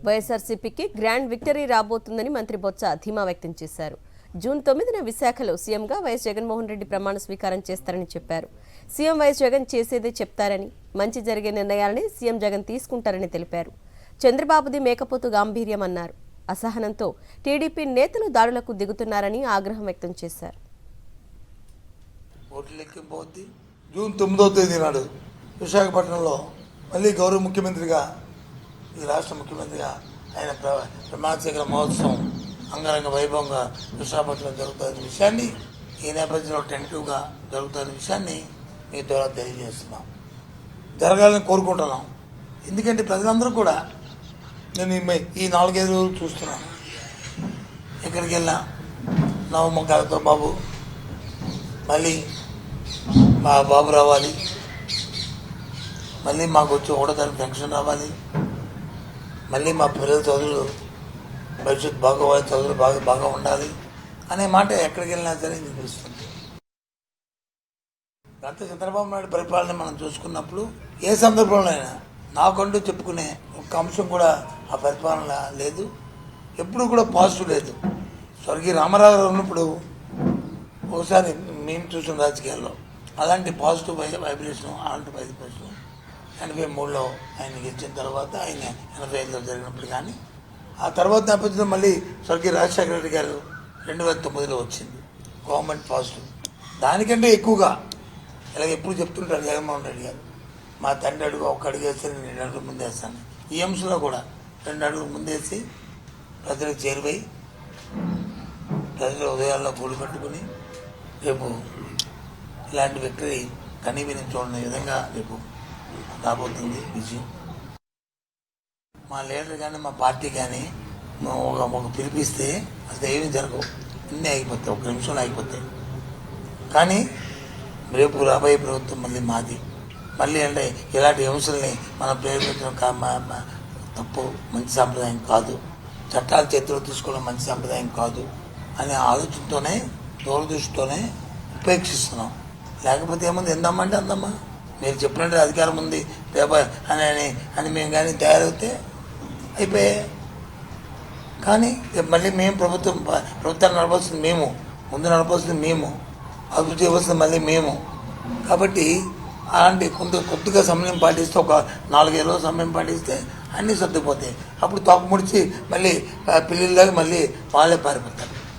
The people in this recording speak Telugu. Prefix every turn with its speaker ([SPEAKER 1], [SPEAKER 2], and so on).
[SPEAKER 1] వైఎస్ఆర్సీపీకి గ్రాండ్ విక్టరీ రాబోతుందని మంత్రి బొత్స ధీమా వ్యక్తం చేశారు. జూన్ 9న విశాఖలో సీఎంగా వైఎస్ జగన్మోహన్ రెడ్డి ప్రమాణ స్వీకారం చేస్తారని చెప్పారు. సీఎం వైఎస్ జగన్ చేసేదే చెప్తారని, మంచి జరిగే నిర్ణయాలని సీఎం జగన్ తీసుకుంటారని తెలిపారు. చంద్రబాబుది మేకపోతు గాంభీర్యం అన్నారు. అసహనంతో టీడీపీ నేతలు దాడులకు దిగుతున్నారని ఆగ్రహం వ్యక్తం చేశారు.
[SPEAKER 2] జూన్ 9వ తేదీ నాడు విశాఖపట్నంలో మళ్ళీ గౌరవ ముఖ్యమంత్రిగా, ఈ రాష్ట్ర ముఖ్యమంత్రిగా ఆయన ప్రమాణ స్వీకార మహోత్సవం అంగరంగ వైభవంగా విశాఖపట్నంలో జరుగుతున్న విషయాన్ని, ఈ నేపథ్యంలో టెంటివ్గా జరుగుతున్న విషయాన్ని మీ ద్వారా తెలియజేస్తున్నాం. జరగాలని కోరుకుంటున్నాం. ఎందుకంటే ప్రజలందరూ కూడా నేను ఈ 4-5 రోజులు చూస్తున్నాను. ఎక్కడికి వెళ్ళినా నవమొగ్గాలతో బాబు, మళ్ళీ మా బాబు రావాలి, మళ్ళీ మాకు వచ్చి 1వ తారీఖు పెన్షన్ రావాలి, మళ్ళీ మా పిల్లల చదువులు భవిష్యత్తు బాగోవాలి, చదువులు బాగా ఉండాలి అనే మాట ఎక్కడికి వెళ్ళినా సరే వినిపిస్తుంది. గత చంద్రబాబు నాయుడు పరిపాలన మనం చూసుకున్నప్పుడు ఏ సందర్భంలోనైనా నాకంటూ చెప్పుకునే ఒక అంశం కూడా ఆ పరిపాలన లేదు. ఎప్పుడు కూడా పాజిటివ్ లేదు. స్వర్గీయ రామారావు గారు ఉన్నప్పుడు ఒకసారి మేము చూసిన రాజకీయాల్లో అలాంటి పాజిటివ్ వైబ్రేషన్, అలాంటి వైబ్రేషన్ 83లో ఆయన గెలిచిన తర్వాత, ఆయన 85లో జరిగినప్పుడు కానీ, ఆ తర్వాత నేపథ్యంలో మళ్ళీ స్వర్గీయ రాజశేఖర రెడ్డి గారు 2009లో వచ్చింది గవర్నమెంట్ పాజిటివ్. దానికంటే ఎక్కువగా ఇలాగ ఎప్పుడు చెప్తుంటారు జగన్మోహన్ రెడ్డి గారు, మా తండ్రి అడుగు ఒక అడుగు వేస్తే నేను 2 అడుగులు ముందేస్తాను. ఈ అంశంలో కూడా 2 అడుగులు ముందేసి ప్రజలకు చేరువై ప్రజల ఉదయాల్లో గూడు పెట్టుకుని రేపు ఇలాంటి విక్టరీ కనీవిని చూడని విధంగా రేపు రాబోతుంది విజయం. మా లీడర్ కానీ మా పార్టీ కానీ ఒక పిలిపిస్తే అసలు ఏమీ జరగవు, అన్నీ ఆగిపోతాయి, 1 నిమిషంలో ఆగిపోతాయి. కానీ రేపు రాబోయే ప్రభుత్వం మళ్ళీ మాది. మళ్ళీ అంటే ఇలాంటి అంశాలని మనం ప్రేరేపించడం తప్పు, మంచి సాంప్రదాయం కాదు. చట్టాలు చేతిలో తీసుకోవడం మంచి సాంప్రదాయం కాదు అనే ఆలోచనతోనే, దూరదృష్టితోనే ఉపేక్షిస్తున్నాం. లేకపోతే ఏముంది, ఎందమ్మంటే అందమ్మా, మీరు చెప్పినట్టు అధికారం ఉంది పేపర్ అని మేము కానీ తయారవుతే అయిపోయాయి. కానీ మళ్ళీ మేము ప్రభుత్వాన్ని నడపాల్సింది మేము, ముందు నడపాల్సింది మేము, అభివృద్ధి చేయవలసింది మళ్ళీ మేము. కాబట్టి అలాంటి కొద్దిగా సమయం పాటిస్తే, ఒక 4-5 రోజులు సమయం పాటిస్తే అన్నీ సర్దుకుపోతాయి. అప్పుడు తోక ముడిచి మళ్ళీ పిల్లల్లాగా మళ్ళీ వాళ్ళే పారిపోతారు.